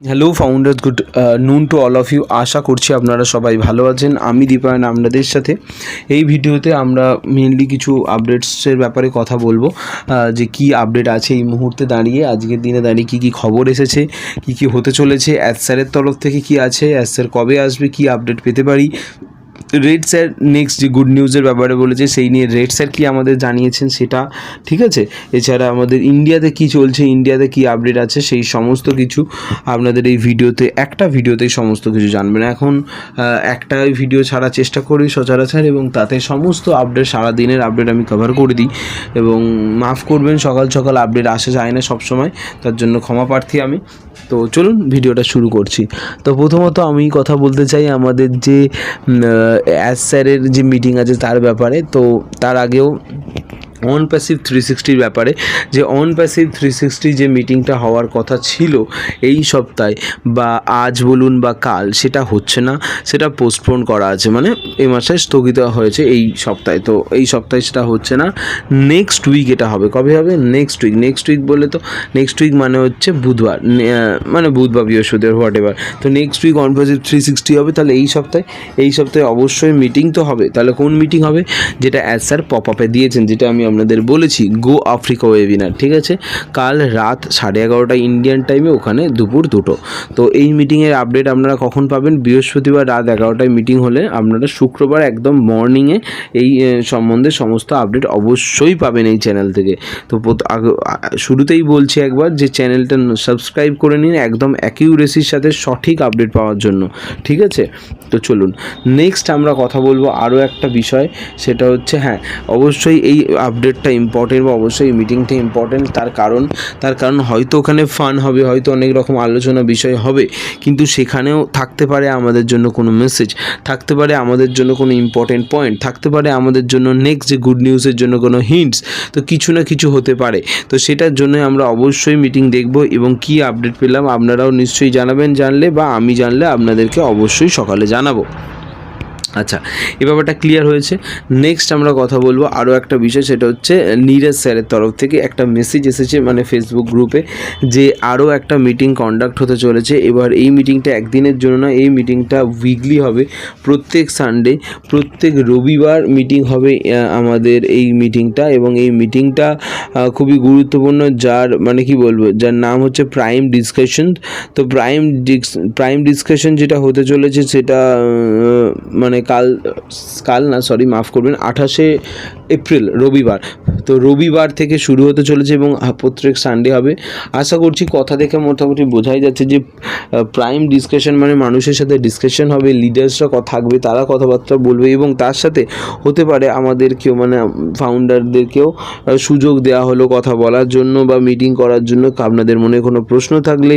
Hello founders, good noon to all of you. আশা করছি আপনারা সবাই ভালো আছেন। আমি দীপায়ন আপনাদের সাথে। এই ভিডিওতে আমরা মেনলি কিছু আপডেটসের ব্যাপারে কথা বলবো, যে কি আপডেট আছে এই মুহূর্তে দাঁড়িয়ে, আজকের দিনে দাঁড়িয়ে কী কী খবর এসেছে, কী কী হতে চলেছে, স্যারের তরফ থেকে কি আছে, স্যার কবে আসবে, কি আপডেট পেতে পারি। রেড স্যার নেক্সট যে গুড নিউজের ব্যাপারে বলেছে সেই নিয়ে রেড স্যার কী আমাদের জানিয়েছেন সেটা, ঠিক আছে। এছাড়া আমাদের ইন্ডিয়াতে কি চলছে, ইন্ডিয়াতে কি আপডেট আছে, সেই সমস্ত কিছু আপনাদের এই ভিডিওতে, একটা ভিডিওতেই সমস্ত কিছু জানবেন। এখন একটা ভিডিও ছাড়ার চেষ্টা করি সচরাচর, এবং তাতে সমস্ত আপডেট, সারাদিনের আপডেট আমি কভার করে দিই। এবং মাফ করবেন, সকাল সকাল আপডেট আসা যায় না সবসময়, তার জন্য ক্ষমা প্রার্থী আমি। তো চলুন ভিডিওটা শুরু করছি। তো প্রথমত আমি কথা বলতে চাই আমাদের যে স্যারের যে মিটিং আছে তার ব্যাপারে। তো তার আগেও অন প্যাসিভ 360 ব্যাপারে, যে অন প্যাসিভ 360 যে মিটিংটা হওয়ার কথা ছিল এই সপ্তাহে বা আজ বলুন বা কাল, সেটা হচ্ছে না, সেটা পোস্টপোন করা আছে, মানে এই মাসে স্থগিত হয়েছে এই সপ্তাহে। তো এই সপ্তাহে সেটা হচ্ছে না, নেক্সট উইক এটা হবে। কবে হবে? নেক্সট উইক বলে, তো নেক্সট উইক মানে হচ্ছে বুধবার, মানে বুধবার বৃহস্পতিবার হোয়াট এভার। তো নেক্সট উইক অন প্যাসিভ 360 হবে। তাহলে এই সপ্তাহে অবশ্যই মিটিং তো হবে। তাহলে কোন মিটিং হবে? যেটা স্যার পপ আপে দিয়েছেন, যেটা আমি আপনাদের বলেছি, গো আফ্রিকা ওয়েবিনার, ঠিক আছে। কাল রাত 11:30 ইন্ডিয়ান টাইমে, ওখানে দুপুর 2টো। তো এই মিটিংয়ের আপডেট আপনারা কখন পাবেন? বৃহস্পতিবার রাত 11টায় মিটিং হলে আপনারা শুক্রবার একদম মর্নিংয়ে এই সম্বন্ধে সমস্ত আপডেট অবশ্যই পাবেন এই চ্যানেল থেকে। তো শুরুতেই বলছি একবার, যে চ্যানেলটা সাবস্ক্রাইব করে নিন একদম অ্যাকিউরেসির সাথে সঠিক আপডেট পাওয়ার জন্য, ঠিক আছে। তো চলুন নেক্সট আমরা কথা বলবো আরও একটা বিষয়, সেটা হচ্ছে, হ্যাঁ অবশ্যই এই আপডেটটা ইম্পর্টেন্ট, বা অবশ্যই মিটিংটা ইম্পর্টেন্ট। তার কারণ হয়তো ওখানে ফান হবে, হয়তো অনেক রকম আলোচনা বিষয় হবে, কিন্তু সেখানেও থাকতে পারে আমাদের জন্য কোনো মেসেজ, থাকতে পারে আমাদের জন্য কোনো ইম্পর্টেন্ট পয়েন্ট, থাকতে পারে আমাদের জন্য নেক্সট যে গুড নিউজের জন্য কোনো হিন্টস, তো কিছু না কিছু হতে পারে। তো সেটার জন্য আমরা অবশ্যই মিটিং দেখব, এবং কি আপডেট পেলাম আপনারাও নিশ্চয়ই জানাবেন, জানলে বা আমি জানলে আপনাদেরকে অবশ্যই সকালে জানাবো। আচ্ছা, এ ব্যাপারটা ক্লিয়ার হয়েছে। নেক্সট আমরা কথা বলবো আরও একটা বিষয়, সেটা হচ্ছে নীরজ স্যারের তরফ থেকে একটা মেসেজ এসেছে, মানে ফেসবুক গ্রুপে, যে আরও একটা মিটিং কন্ডাক্ট হতে চলেছে। এবার এই মিটিংটা একদিনের জন্য না, এই মিটিংটা উইকলি হবে। প্রত্যেক সানডে, প্রত্যেক রবিবার মিটিং হবে আমাদের এই মিটিংটা, এবং এই মিটিংটা খুবই গুরুত্বপূর্ণ, যার মানে কি বলবো, যার নাম হচ্ছে প্রাইম ডিসকাশন। তো প্রাইম ডিসকাশন যেটা হতে চলেছে সেটা মানে কাল না, সরি মাফ করবেন, 28শে এপ্রিল রবিবার। তো রবিবার থেকে শুরু হতে চলেছে এবং প্রত্যেক সানডে হবে। আশা করছি কথা দেখে মোটামুটি বোঝাই যাচ্ছে যে প্রাইম ডিসকাশন মানে মানুষের সাথে ডিসকাশন হবে, লিডার্সরা থাকবে, তারা কথাবার্তা বলবে, এবং তার সাথে হতে পারে আমাদেরকেও, মানে ফাউন্ডারদেরকেও সুযোগ দেওয়া হলো কথা বলার জন্য বা মিটিং করার জন্য। আপনাদের মনে কোনো প্রশ্ন থাকলে,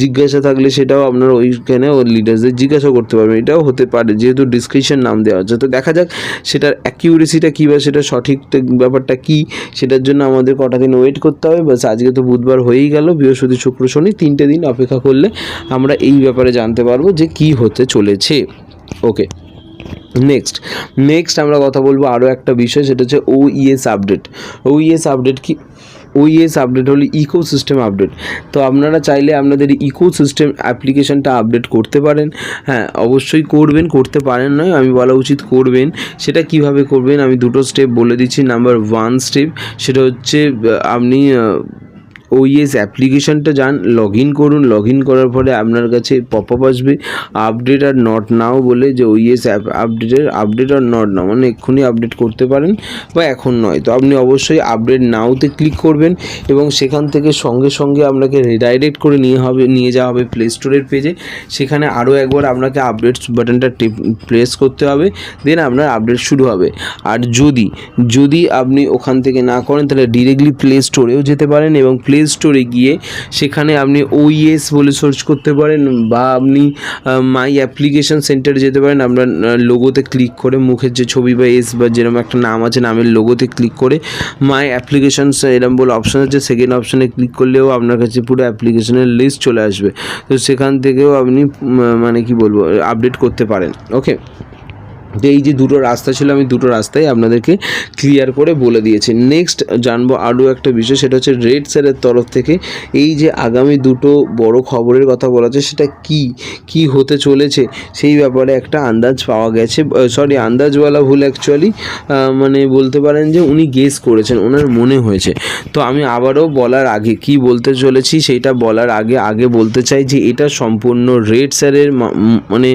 জিজ্ঞাসা থাকলে, সেটাও আপনারা ওইখানে লিডার্সদের জিজ্ঞাসা করতে পারবেন। এটাও হতে পারে, যেহেতু ডিসকাশন নাম দেওয়া হচ্ছে। তো দেখা যাক সেটার অ্যাকিউরেসিটা কী, বা সেটা সঠিক ব্যাপারটা কী, সেটার জন্য আমাদের কটা দিন ওয়েট করতে হবে। বাস আজকে তো বুধবার হয়েই গেল, বৃহস্পতি শুক্র শনি 3টে দিন অপেক্ষা করলে আমরা এই ব্যাপারে জানতে পারবো যে কী হতে চলেছে। ওকে, নেক্সট আমরা কথা বলবো আরও একটা বিষয়, সেটা হচ্ছে OES আপডেট কি? OES আপডেট হলো ইকোসিস্টেম আপডেট। তো আপনারা চাইলে আপনাদের ইকোসিস্টেম অ্যাপ্লিকেশনটা আপডেট করতে পারেন। হ্যাঁ অবশ্যই করবেন, করতে পারেন নয়, আমি বলা উচিত করবেন। সেটা কিভাবে করবেন আমি দুটো স্টেপ বলে দিচ্ছি। নাম্বার 1 স্টেপ, সেটা হচ্ছে আপনি OES অ্যাপ্লিকেশনটা লগ ইন করুন। লগ ইন করার পরে আপনার কাছে পপ আপ আসবে আপডেট আর নট নাও বলে, যে OES update are not now, মানে এক্ষুনি আপডেট করতে পারেন বা এখন নয়। তো আপনি অবশ্যই আপডেট নাওতে ক্লিক করবেন, এবং সেখান থেকে সঙ্গে সঙ্গে আপনাকে রিডাইরেক্ট করে নিয়ে যাওয়া হবে প্লে স্টোরের পেজে। সেখানে আরও একবার আপনাকে আপডেটস বাটনটা প্রেস করতে হবে, দেন আপনার আপডেট শুরু হবে। আর যদি আপনি ওখান থেকে না করেন, তাহলে ডিরেক্টলি প্লে স্টোরেও যেতে পারেন, এবং প্লে স্টোরে গিয়ে সেখানে আপনি OES বলে সার্চ করতে পারেন, বা আপনি মাই অ্যাপ্লিকেশন সেন্টারে যেতে পারেন। আপনার লোগোতে ক্লিক করে, মুখের যে ছবি বা এস বা যেরকম একটা নাম আছে, নামের লোগোতে ক্লিক করে মাই অ্যাপ্লিকেশনস এরকম বলে অপশান আছে, সেকেন্ড অপশানে ক্লিক করলেও আপনার কাছে পুরো অ্যাপ্লিকেশনের লিস্ট চলে আসবে। তো সেখান থেকেও আপনি মানে কি বলবো, আপডেট করতে পারেন। ওকে, তো এই যে দুটো রাস্তা ছিল, আমি দুটো রাস্তায় আপনাদেরকে ক্লিয়ার করে বলে দিয়েছি। নেক্সট জানবো আরও একটা বিষয়, সেটা হচ্ছে রেড স্যারের তরফ থেকে এই যে আগামী দুটো বড় খবরের কথা বলা হচ্ছে, সেটা কি হতে চলেছে সেই ব্যাপারে একটা আন্দাজ পাওয়া গেছে। সরি, আন্দাজ বলা ভুল, অ্যাকচুয়ালি মানে বলতে পারেন যে উনি গেস করেছেন, ওনার মনে হয়েছে। তো আমি আবারও বলার আগে কি বলতে চলেছি সেইটা বলার আগে বলতে চাই যে এটা সম্পূর্ণ রেড স্যারের মানে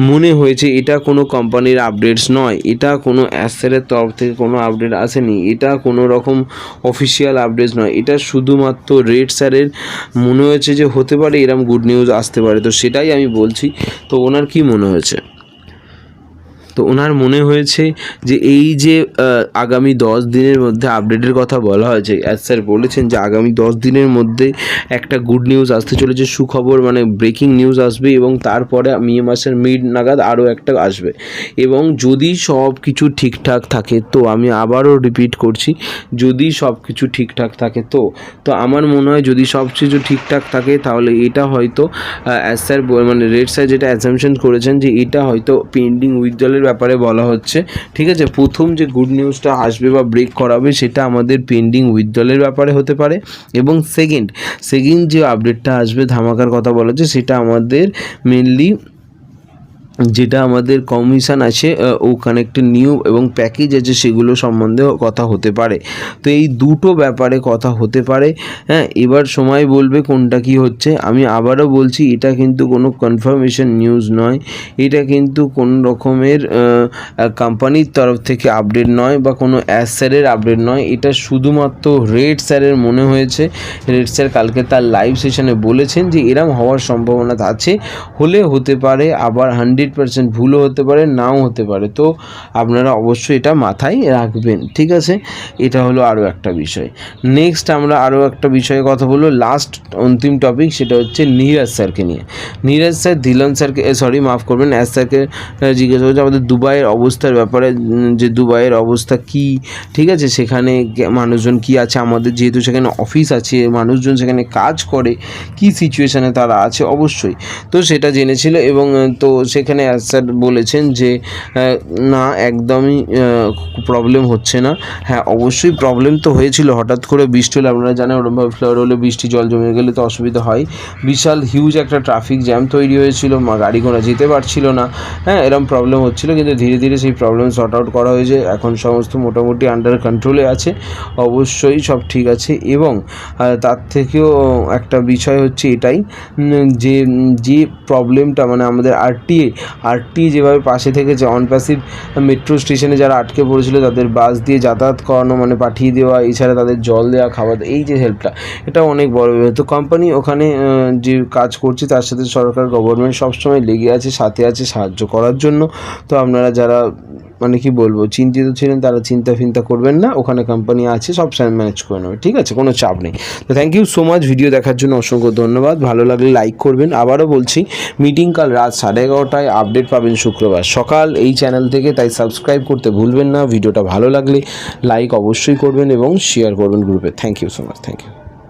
মনে হয়েছে, এটা কোনো কোম্পানির আপডেটস নয়, এটা কোনো অ্যাসেরের তরফ থেকে কোনো আপডেট আসেনি, এটা কোনো রকম অফিসিয়াল আপডেটস নয়, এটা শুধুমাত্র রেড স্যারের মনে হয়েছে যে হতে পারে এরম গুড নিউজ আসতে পারে। তো সেটাই আমি বলছি। তো ওনার কি মনে হয়েছে? তো ওনার মনে হয়েছে যে এই যে আগামী 10 দিনের মধ্যে আপডেটের কথা বলা হয়েছে, অ্যাজ স্যার বলেছেন যে আগামী 10 দিনের মধ্যে একটা গুড নিউজ আসতে চলেছে, সুখবর, মানে ব্রেকিং নিউজ আসবে, এবং তারপরে মে মাসের মিড নাগাদ আরও একটা আসবে। এবং যদি সব কিছু ঠিকঠাক থাকে, তো আমি আবারও রিপিট করছি, যদি সব কিছু ঠিকঠাক থাকে তো আমার মনে হয় যদি সব কিছু ঠিকঠাক থাকে তাহলে এটা হয়তো অ্যাজ স্যার মানে রেড স্যার যেটা অ্যাসাম্পশন করেছেন যে এটা হয়তো পেন্ডিং উইথড্রলের ব্যাপারে বলা হচ্ছে। ঠিক আছে, প্রথম যে গুড নিউজটা আসবে বা ব্রেক করাবে সেটা আমাদের পেন্ডিং উইথড্রলের ব্যাপারে হতে পারে, এবং সেকেন্ড যে আপডেটটা আসবে ধামাকার কথা বলা হচ্ছে সেটা আমাদের মেনলি যেটা আমাদের কমিশন আছে ও কানেক্টেড নিউ এবং প্যাকেজ আছে সেগুলো সম্বন্ধে কথা হতে পারে। তো এই দুটো ব্যাপারে কথা হতে পারে। হ্যাঁ, এবার সময় বলবে কোনটা কি হচ্ছে। আমি আবারও বলছি, এটা কিন্তু কোনো কনফার্মেশন নিউজ নয়, এটা কিন্তু কোনো রকমের কোম্পানির তরফ থেকে আপডেট নয় বা কোনো স্যারের আপডেট নয়, এটা শুধুমাত্র রেড স্যারের মনে হয়েছে। রেড স্যার কালকে তার লাইভ সেশনে বলেছেন যে এরম হওয়ার সম্ভাবনা আছে, হলে হতে পারে, আবার 100% ভুলও হতে পারে, নাও হতে পারে। তো আপনারা অবশ্যই এটা মাথায় রাখবেন। ঠিক আছে, এটা হলো আরও একটা বিষয়। নেক্সট আমরা আরও একটা বিষয়ে কথা বলবো, লাস্ট অন্তিম টপিক, সেটা হচ্ছে নীরাজ স্যারকে নিয়ে। নীরাজ স্যার ধিলন স্যারকে মাফ করবেন, অ্যাজ স্যারকে জিজ্ঞাসা করছে আমাদের দুবাইয়ের অবস্থার ব্যাপারে, যে দুবাইয়ের অবস্থা কি, ঠিক আছে, সেখানে মানুষজন কি আছে, আমাদের যেহেতু সেখানে অফিস আছে, মানুষজন সেখানে কাজ করে, কি সিচুয়েশানে তারা আছে অবশ্যই। তো সেটা জেনেছিল, এবং তো সেখানে স্যার বলেছেন যে না, একদমই প্রবলেম হচ্ছে না। হ্যাঁ, অবশ্যই প্রবলেম তো হয়েছিল, হঠাৎ করে বৃষ্টি হলে আপনারা জানেন ওরকমভাবে ফ্লাড হলে বৃষ্টি জল জমে গেলে তো অসুবিধা হয়, বিশাল হিউজ একটা ট্রাফিক জ্যাম তৈরি হয়েছিল, গাড়ি ঘোড়া যেতে পারছিল না। হ্যাঁ, এরকম প্রবলেম হচ্ছিল, কিন্তু ধীরে ধীরে সেই প্রবলেম সর্ট আউট করা হয়েছে, এখন সমস্ত মোটামুটি আন্ডার কন্ট্রোলে আছে, অবশ্যই সব ঠিক আছে। এবং তার থেকেও একটা বিষয় হচ্ছে এটাই যে প্রবলেমটা, মানে আমাদের আরটিএ যেভাবে পাশে থেকেছে, অনপ্যাসিভ মেট্রো স্টেশনে যারা আটকে পড়েছিল তাদের বাস দিয়ে যাতায়াত করানো, মানে পাঠিয়ে দেওয়া, এছাড়া তাদের জল দেওয়া, খাবার দেওয়া, এই যে হেল্পটা, এটা অনেক বড়। তো কোম্পানি ওখানে যে কাজ করছে তার সাথে সরকার, গভর্নমেন্ট সবসময় লেগে আছে, সাথে আছে সাহায্য করার জন্য। তো আপনারা যারা মানে কি বলবো চিন্তিত ছিলেন তারা চিন্তা করবেন না, ওখানে কোম্পানি আছে, সব ম্যানেজ করে নেবে। ঠিক আছে, কোনো চাপ নেই। তো thank you so much, video দেখার জন্য অসংখ্য ধন্যবাদ। ভালো লাগলে লাইক করবেন। আবারও বলছি, মিটিং কাল রাত 11:30টায়, আপডেট পাবেন শুক্রবার সকাল এই চ্যানেল থেকে, তাই সাবস্ক্রাইব করতে ভুলবেন না। ভিডিওটা ভালো লাগলে লাইক অবশ্যই করবেন এবং শেয়ার করবেন গ্রুপে। Thank you so much, thank you.